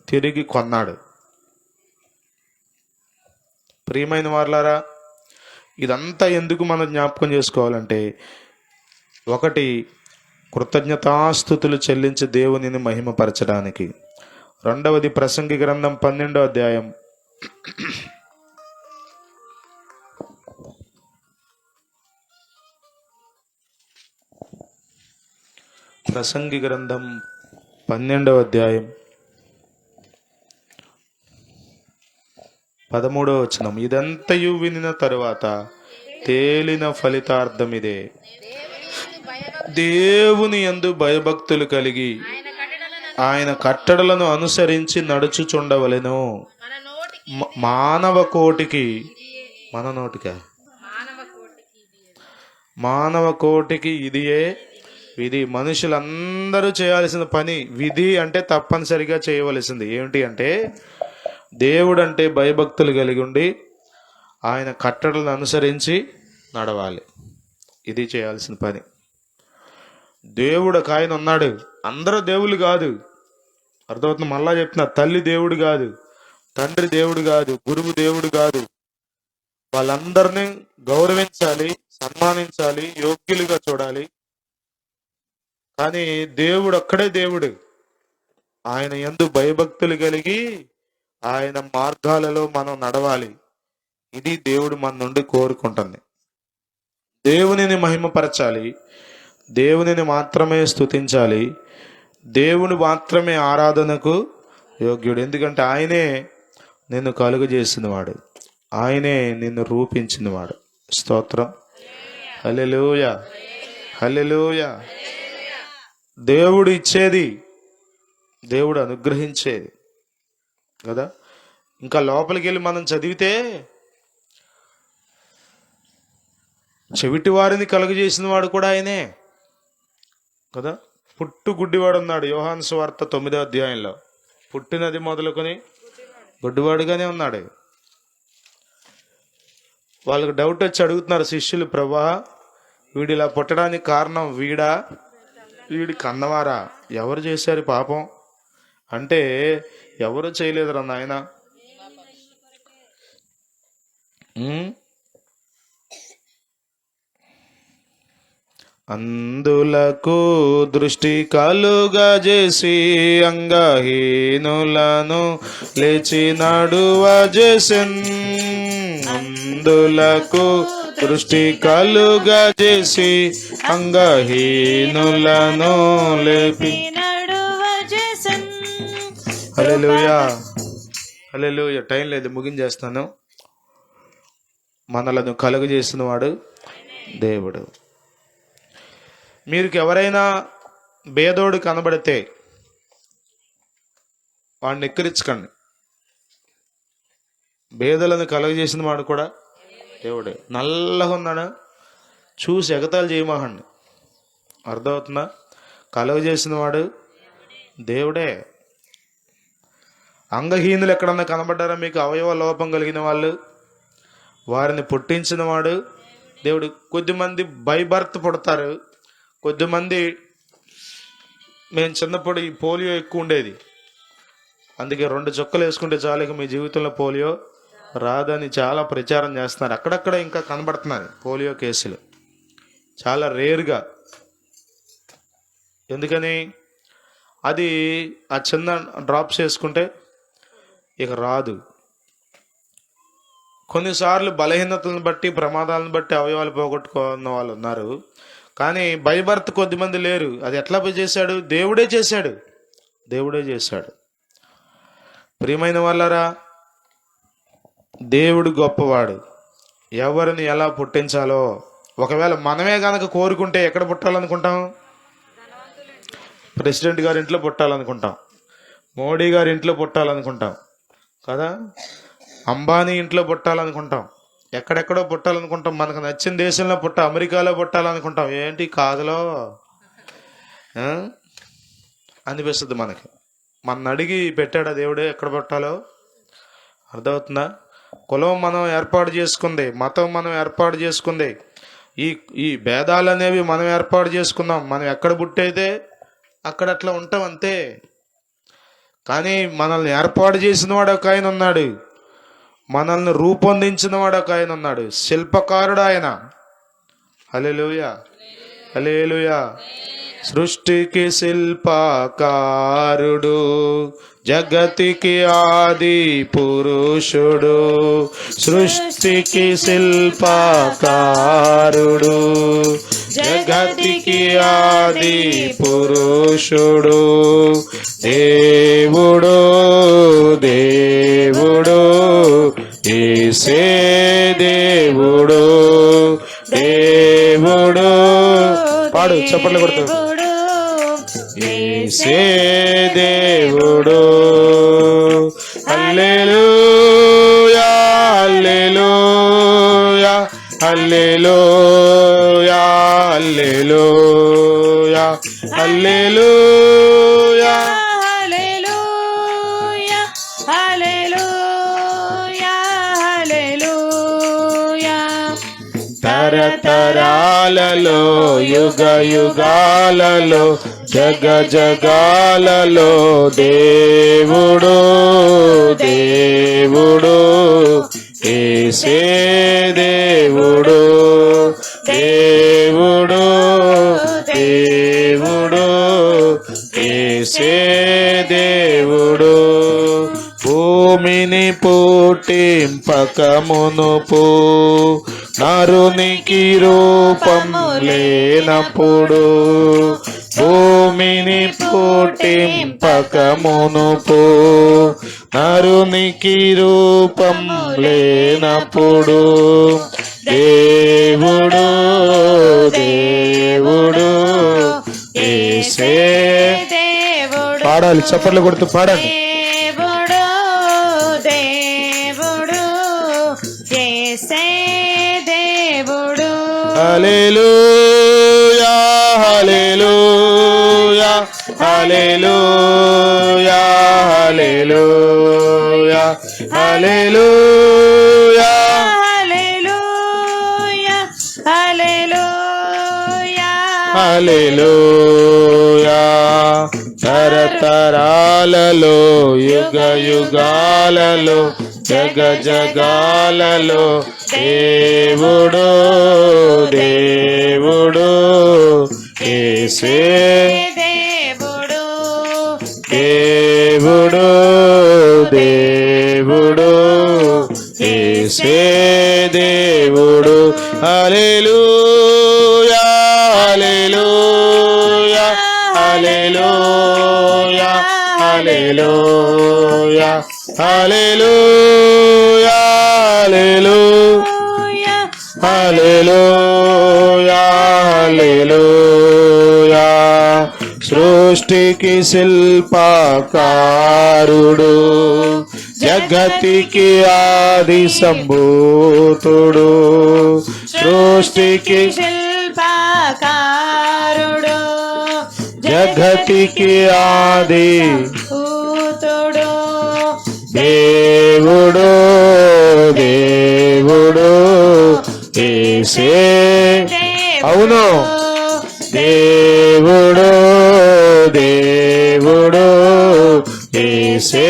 తిరిగి కొన్నాడు. ప్రియమైన వారలారా, ఇదంతా ఎందుకు మనం జ్ఞాపకం చేసుకోవాలంటే, ఒకటి, కృతజ్ఞతాస్తుతులు చెల్లించి దేవునిని మహిమపరచడానికి. రెండవది, ప్రసంగి గ్రంథం 12వ అధ్యాయం ప్రసంగి గ్రంథం 12వ అధ్యాయం 13వ వచనం. ఇదంతయు వినిన తరువాత తేలిన ఫలితార్థం ఇదే, దేవుని యందు భయభక్తులు కలిగి ఆయన కట్టడలను అనుసరించి నడుచుచుండవలెను. మానవ కోటికి మానవ కోటికి ఇదియే విధి. మనుషులందరూ చేయాల్సిన పని. విధి అంటే తప్పనిసరిగా చేయవలసింది. ఏమిటి అంటే, దేవుడు అంటే భయభక్తులు కలిగి ఉండి ఆయన కట్టడలను అనుసరించి నడవాలి. ఇది చేయాల్సిన పని. దేవుడు ఒక ఆయన ఉన్నాడు. అందరూ దేవుళ్ళు కాదు, అర్థమవుతుంది? మళ్ళా చెప్తున్నా, తల్లి దేవుడు కాదు, తండ్రి దేవుడు కాదు, గురువు దేవుడు కాదు. వాళ్ళందరినీ గౌరవించాలి, సన్మానించాలి, యోగ్యులుగా చూడాలి. కానీ దేవుడు ఒక్కడే దేవుడు. ఆయన యందు భయభక్తులు కలిగి ఆయన మార్గాలలో మనం నడవాలి. ఇది దేవుడు మన నుండి కోరుకుంటుంది. దేవునిని మహిమపరచాలి, దేవునిని మాత్రమే స్తుతించాలి, దేవుని మాత్రమే ఆరాధనకు యోగ్యుడు. ఎందుకంటే ఆయనే నిన్ను కలుగు చేసినవాడు, ఆయనే నిన్ను రూపించినవాడు. స్తోత్రం. హల్లెలూయా, హల్లెలూయా. దేవుడు ఇచ్చేది, దేవుడు అనుగ్రహించేది కదా. ఇంకా లోపలికి వెళ్ళి మనం చదివితే, చెవిటి వారిని కలుగజేసిన వాడు కూడా ఆయనే కదా. పుట్టు గుడ్డివాడు ఉన్నాడు యోహాను సువార్త 9వ అధ్యాయంలో. పుట్టినది మొదలుకొని గుడ్డివాడుగానే ఉన్నాడు. వాళ్ళకి డౌట్ వచ్చి అడుగుతున్నారు శిష్యులు, ప్రభా, వీడు ఇలా పుట్టడానికి కారణం వీడా, వీడి కన్నవారా, ఎవరు చేశారు పాపం అంటే, ఎవరు చేయలేదురా నాయన. అందులకు దృష్టి కలుగా చేసి అంగహీనులను లేచి నడువజేసెన్. అందులకు దృష్టి కలుగా చేసి అంగహీనులను లేపి నడువజేసెన్. హల్లెలూయా, హల్లెలూయా. టైం లేదు, ముగించేస్తాను. మనలను కలుగజేసిన వాడు దేవుడు. మీకు ఎవరైనా భేదోడు కనబడితే వాడిని ఎక్కిరించకండి. భేదలను కలుగజేసిన వాడు కూడా దేవుడే. నల్లగా ఉన్నాడు చూసి ఎగతాళి చేయమాకండి, అర్థమవుతుందా? కలుగజేసిన వాడు దేవుడే. అంగహీనులు ఎక్కడన్నా కనబడ్డారా మీకు? అవయవ లోపం కలిగిన వాళ్ళు, వారిని పుట్టించిన వాడు దేవుడు. కొద్దిమంది బై బర్త్ పుడతారు, కొద్దిమంది మేము చిన్నప్పుడు ఈ పోలియో ఎక్కువ ఉండేది, అందుకే 2 చుక్కలు వేసుకుంటే చాలు ఇక మీ జీవితంలో పోలియో రాదని చాలా ప్రచారం చేస్తున్నారు. అక్కడక్కడ ఇంకా కనబడుతున్నారు పోలియో కేసులు, చాలా రేర్గా. ఎందుకని? అది ఆ చిన్న డ్రాప్స్ వేసుకుంటే ఇక రాదు. కొన్నిసార్లు బలహీనతలను బట్టి, ప్రమాదాలను బట్టి అవయవాలు పోగొట్టుకున్న వాళ్ళు ఉన్నారు, కానీ బై బర్త్ కొద్దిమంది లేరు. అది ఎట్లా చేశాడు? దేవుడే చేశాడు, దేవుడే చేశాడు. ప్రియమైన వాళ్ళరా, దేవుడు గొప్పవాడు. ఎవరిని ఎలా పుట్టించాలో ఒకవేళ మనమే కనుక కోరుకుంటే ఎక్కడ పుట్టాలనుకుంటాం? ప్రెసిడెంట్ గారి ఇంట్లో పుట్టాలనుకుంటాం, మోడీ గారి ఇంట్లో పుట్టాలనుకుంటాం కదా, అంబానీ ఇంట్లో పుట్టాలనుకుంటాం, ఎక్కడెక్కడో పుట్టాలనుకుంటాం. మనకు నచ్చిన దేశంలో అమెరికాలో పుట్టాలనుకుంటాం. ఏంటి కాదులో అనిపిస్తుంది మనకి. మన అడిగి పెట్టాడా దేవుడే ఎక్కడ పుట్టాలో? అర్థమవుతుందా? కులం మనం ఏర్పాటు చేసుకుంది, మతం మనం ఏర్పాటు చేసుకుంది, ఈ భేదాలు అనేవి మనం ఏర్పాటు చేసుకున్నాం. మనం ఎక్కడ పుట్టయితే అక్కడ అట్లా ఉంటాం అంతే. కానీ మనల్ని ఏర్పాటు చేసిన వాడు ఒక ఆయన ఉన్నాడు, మనల్ని రూపొందించిన వాడు ఒక ఆయన ఉన్నాడు, శిల్పకారుడు ఆయన. హల్లెలూయా, హల్లెలూయా. సృష్టికి శిల్పకారుడు, జగతికి ఆది పురుషుడు. సృష్టికి శిల్పకారుడు, జగతికి ఆది పురుషుడు. దేవుడు, దేవుడు, యేసే దేవుడు, దేవుడు. పాడు, చప్పట్లు కొడుతూ. యేసే దేవుడు. హల్లెలూయా, హల్లెలూయా, హల్లెలూయా, హల్లెలూయా, హల్లెలూయా, హల్లెలూయా, హల్లెలూయా, హల్లెలూయా. తరతరాలలో, యుగ యుగాలలో, జగ జగాలలో దేవుడు, దేవుడు, యేసే దేవుడు, దేవుడు, దేవుడు, యేసే దేవుడు. భూమిని పుట్టింపకమునుపు నరునికి రూపం లేనప్పుడు, భూమిని పుట్టింపకమునుపు నరునికి రూపం లేనప్పుడు, దేవుడు, దేవుడు, యేసే దేవుడు. పాడాలి, చప్పట్లు కొడుతూ పాడాలి. దేవుడు, దేవుడు, యేసే దేవుడు. హల్లెలూయా, హల్లెలూయా, హల్లెలూయా, హల్లెలూయా, హల్లెలూయా, హల్లెలూయా, హల్లెలూయా. తరతరాలలో, యుగ యుగాలలో, జగ జగాలలో దేవుడు, దేవుడు, యేసే దేవుడు, దేవుడు, దేవుడు, యేసే దేవుడు. హల్లెలూయా, హల్లెలూయా, హల్లెలూయా, హల్లెలూయా, హల్లెలూయా, హల్లెలూయా, హల్లెలూయా, హల్లెలూయా. సృష్టికి శిల్పకారుడు, జగతికి ఆది సంభూతుడు, సృష్టికి శిల్పకారుడు, జగతికి ఆది భూతుడు, దేవుడు దేవుడు యేసే. అవును, దేవుడు దేవుడు యేసే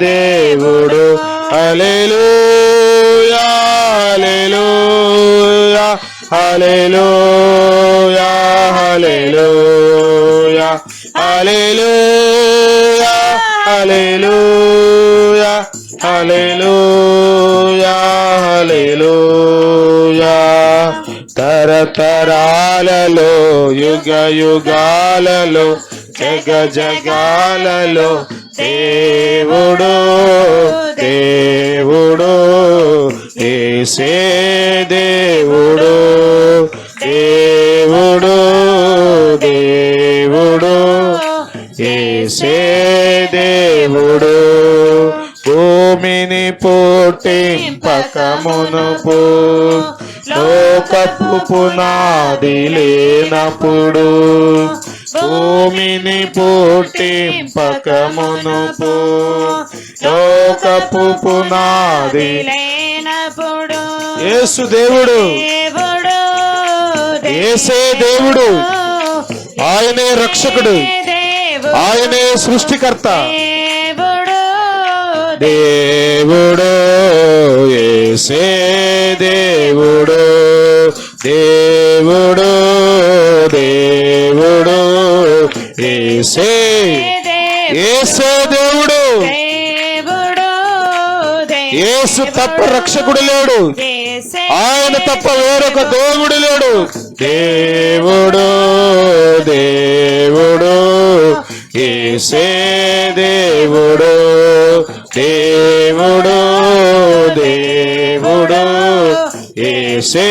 దేవుడు. హల్లెలూయా హల్లెలూయా హల్లెలూయా హల్లెలూయా హల్లెలూయా హల్లెలూయా హల్లెలూయా హల్లెలూయా. తరతరాలలో యుగ యుగాలలో జగ జగాలలో దేవుడు దేవుడు యేసే దేవుడు దేవుడు దేవుడు యేసే దేవుడు. భూమిని పుట్టింపకమునుపు లోకపు పునాది లేనప్పుడు, భూమిని పుట్టింపకమునుపు లోకపు పునాది లేనప్పుడు, యేసు దేవుడు దేవుడు యేసే దేవుడు. ఆయనే రక్షకుడు, ఆయనే సృష్టికర్త. దేవుడు యేసే దేవుడు దేవుడు దేవుడు యేసే యేసే దేవుడు. యేసు తప్ప రక్షకుడు లేడు, ఆయన తప్ప వేరొక దేవుడు లేడు. దేవుడు దేవుడు యేసే దేవుడు దేవుడు దేవుడు యేసే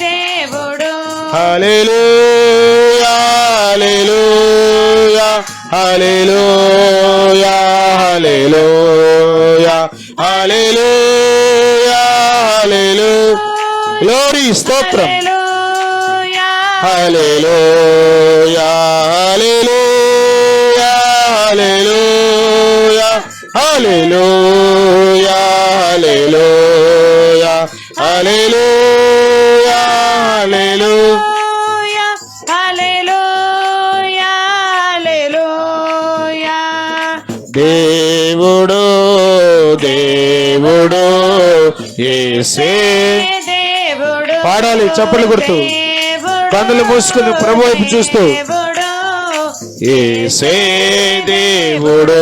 దేవుడు. హల్లెలూయా హల్లెలూయా హల్లెలూయా హల్లెలూయా హల్లెలూయా హల్లెలూయా. గ్లోరీ స్తోత్రం. హల్లెలూయా హల్లెలూయా హల్లెలూయా హల్లెలూయా హల్లెలూయా హల్లెలూయా హల్లెలూయా హల్లెలూయా హల్లెలూయా. దేవుడు దేవుడు యేసే దేవుడు. పాడాలి చప్పట్లు కొడుతూ, కన్నులు మూసుకుని ప్రభు వైపు చూస్తూ. యేసే దేవుడు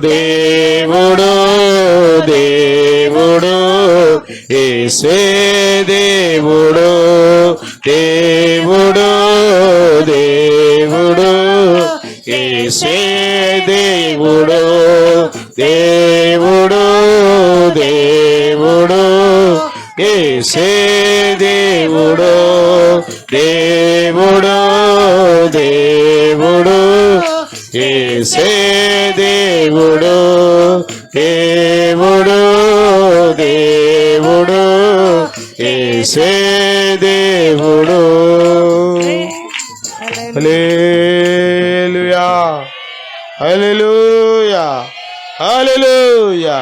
దేవుడు దేవుడు యేసే దేవుడు దేవుడు దేవుడు యేసే దేవుడు దేవుడు దేవుడు యేసే దేవుడు దేవుడు దేవుడు యేసే దేవుడు దేవుడు దేవుడు యేసే దేవుడు. హల్లెలూయా హల్లెలూయా హల్లెలూయా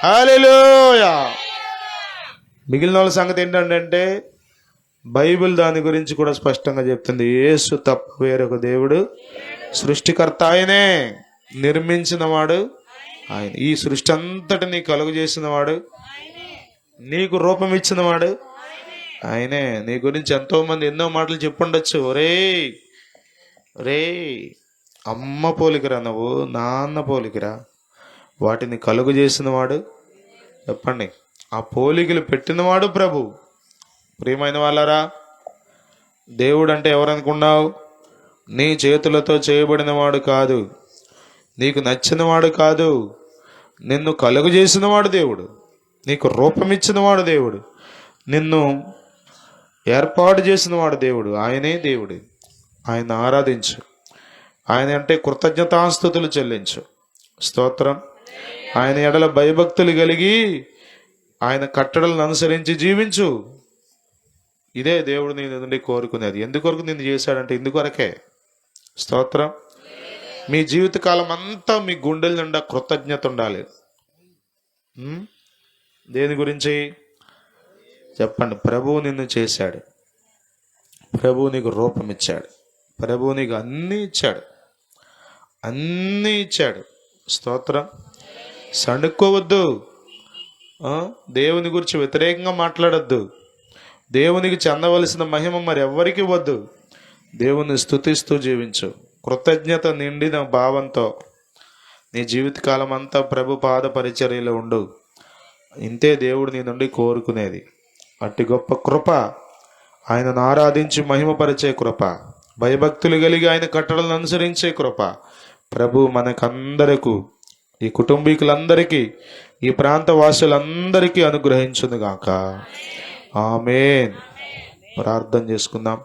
హల్లెలూయా. మిగిలిన వాళ్ళ సంగతి ఏంటంటే బైబిల్ దాని గురించి కూడా స్పష్టంగా చెప్తుంది. యేసు తప్ప వేరొక దేవుడు సృష్టికర్త ఆయనే, నిర్మించిన వాడు ఆయన, ఈ సృష్టి అంతటిని కలుగు చేసిన వాడు, నీకు రూపం ఇచ్చిన వాడు ఆయనే. నీ గురించి ఎంతో మంది ఎన్నో మాటలు చెప్పుండొచ్చు. ఒరే రే అమ్మ పోలికరా, నువ్వు నాన్న పోలికరా, వాటిని కలుగు చేసిన వాడు. చెప్పండి, ఆ పోలికలు పెట్టినవాడు ప్రభు. ప్రియమైన వాళ్ళారా, దేవుడు అంటే ఎవరనుకున్నావు? నీ చేతులతో చేయబడిన వాడు కాదు, నీకు నచ్చినవాడు కాదు, నిన్ను కలుగు చేసినవాడు దేవుడు, నీకు రూపమిచ్చినవాడు దేవుడు, నిన్ను ఏర్పాటు చేసినవాడు దేవుడు. ఆయనే దేవుడు. ఆయన ఆరాధించు, ఆయన అంటే కృతజ్ఞతాస్తుతులు చెల్లించు. స్తోత్రం. ఆయన ఎడల భయభక్తులు కలిగి ఆయన కట్టడలను అనుసరించి జీవించు. ఇదే దేవుడు నీ నుండి కోరుకునేది. ఎందుకొరకు నిన్ను చేశాడంటే ఇందుకొరకే. స్తోత్రం. మీ జీవితకాలం అంతా మీ గుండెల నిండా కృతజ్ఞత ఉండాలి. దేని గురించి చెప్పండి? ప్రభువు నిన్ను చేశాడు, ప్రభువు నీకు రూపం ఇచ్చాడు, ప్రభువు నీకు అన్నీ ఇచ్చాడు, అన్నీ ఇచ్చాడు. స్తోత్రం. సణుక్కోవద్దు, దేవుని గురించి వ్యతిరేకంగా మాట్లాడద్దు. దేవునికి చెందవలసిన మహిమ మరి ఎవ్వరికి ఇవ్వద్దు. దేవుని స్తుతిస్తూ జీవించు. కృతజ్ఞత నిండిన భావంతో నీ జీవితకాలం అంతా ప్రభు పాద పరిచర్యలో ఉండు. ఇంతే దేవుడు నీ నుండి కోరుకునేది. అట్టి గొప్ప కృప, ఆయనను ఆరాధించి మహిమపరిచే కృప, భయభక్తులు కలిగి ఆయన కట్టడలను అనుసరించే కృప ప్రభు మనకందరకు, ఈ కుటుంబీకులందరికీ, ఈ ప్రాంత వాసులందరికీ అనుగ్రహించునుగాక. ఆమేన్. ప్రార్థన చేసుకుందాం.